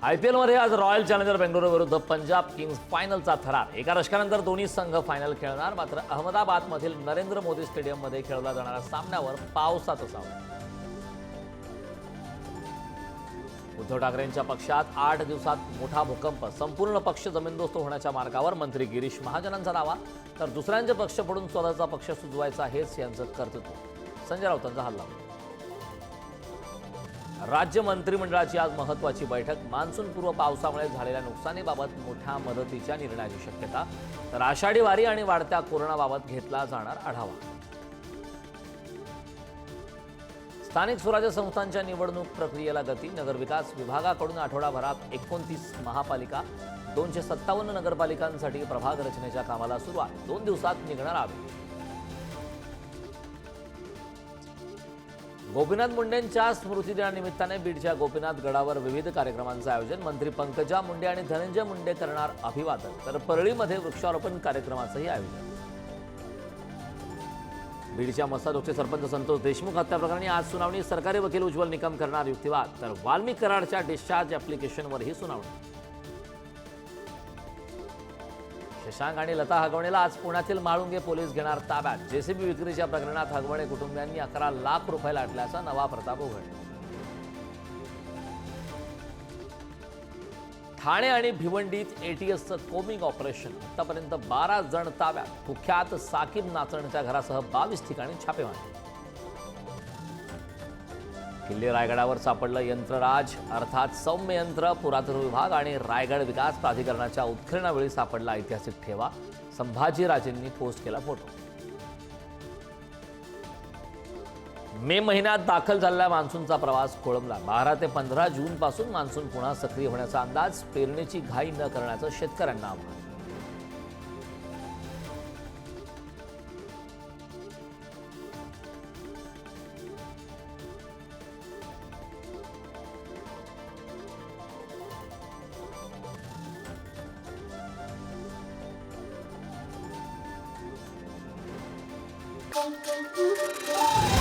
IPL मध्ये आज royal challenger Bengaluru विरुद्ध पंजाब किंग्स फायनलचा थरार। एका दशकानंतर दोन्ही संघ फायनल खेळणार। मात्र अहमदाबादमधील नरेंद्र मोदी स्टेडियममध्ये खेळवला जाणाऱ्या सामन्यावर पावसाचं सावट। उद्धव ठाकरेंच्या पक्षात 8 दिवसात मोठा भूकंप, संपूर्ण पक्ष जमीनदोस्त होण्याच्या मार्गावर। मंत्री गिरीश महाजनांचा दावा, तर दुसऱ्यांचे पक्ष पडून स्वतःचा पक्ष सुजवायचा हेच यांचं कर्तृत्व। संजय राऊतांचा हल्ला। राज्य मंत्रिमंडळाची आज महत्त्वाची बैठक। मान्सूनपूर्व पावसामुळे झालेल्या नुकसानीबाबत मोठ्या मदतीच्या निर्णयाची शक्यता, तर आषाढी वारी आणि वाढत्या कोरोनाबाबत घेतला जाणार आढावा। स्थानिक स्वराज्य संस्थांच्या निवडणूक प्रक्रियेला गती। नगरविकास विभागाकडून आठवडाभरात 29 महापालिका, 257 नगरपालिकांसाठी प्रभाग रचनेच्या कामाला सुरुवात। 2 दिवसात निघणार आदेश। गोपीनाथ मुंडेंच्या स्मृतिदिनानिमित्ताने बीडच्या गोपीनाथ गडावर विविध कार्यक्रमांचं आयोजन। मंत्री पंकजा मुंडे आणि धनंजय मुंडे करणार अभिवादन, तर परळीमध्ये वृक्षारोपण कार्यक्रमाचंही आयोजन। बीडच्या मस्साजोगचे सरपंच संतोष देशमुख हत्या प्रकरणी आज सुनावणी। सरकारी वकील उज्ज्वल निकम करणार युक्तिवाद, तर वाल्मिक कराडच्या डिस्चार्ज ॲप्लिकेशनवरही सुनावणी। शशांक आणि लता हगवणेला आज पुण्यातील माळुंगे पोलीस घेणार ताब्यात। जेसीबी विक्रीच्या प्रकरणात हगवणे कुटुंबियांनी 11 लाख रुपये लाटल्याचा नवा प्रताप उघड। ठाणे आणि भिवंडीत एटीएसचं कोमिंग ऑपरेशन। आतापर्यंत 12 जण ताब्यात। कुख्यात साकीब नाचणच्या घरासह 22 ठिकाणी छापेमारी। किल्ले रायगडावर सापडलं यंत्रराज, अर्थात सौम्य यंत्र। पुरातत्व विभाग आणि रायगड विकास प्राधिकरणाच्या उत्खननावेळी सापडला ऐतिहासिक ठेवा। संभाजीराजेंनी पोस्ट केला फोटो। मे महिन्यात दाखल झालेला मान्सूनचा प्रवास खोळंबला। 12 ते 15 जून पासून मान्सून पुन्हा सक्रिय होण्याचा अंदाज। पेरणीची घाई न करण्याचं शेतकऱ्यांना आवाहन। Thank you.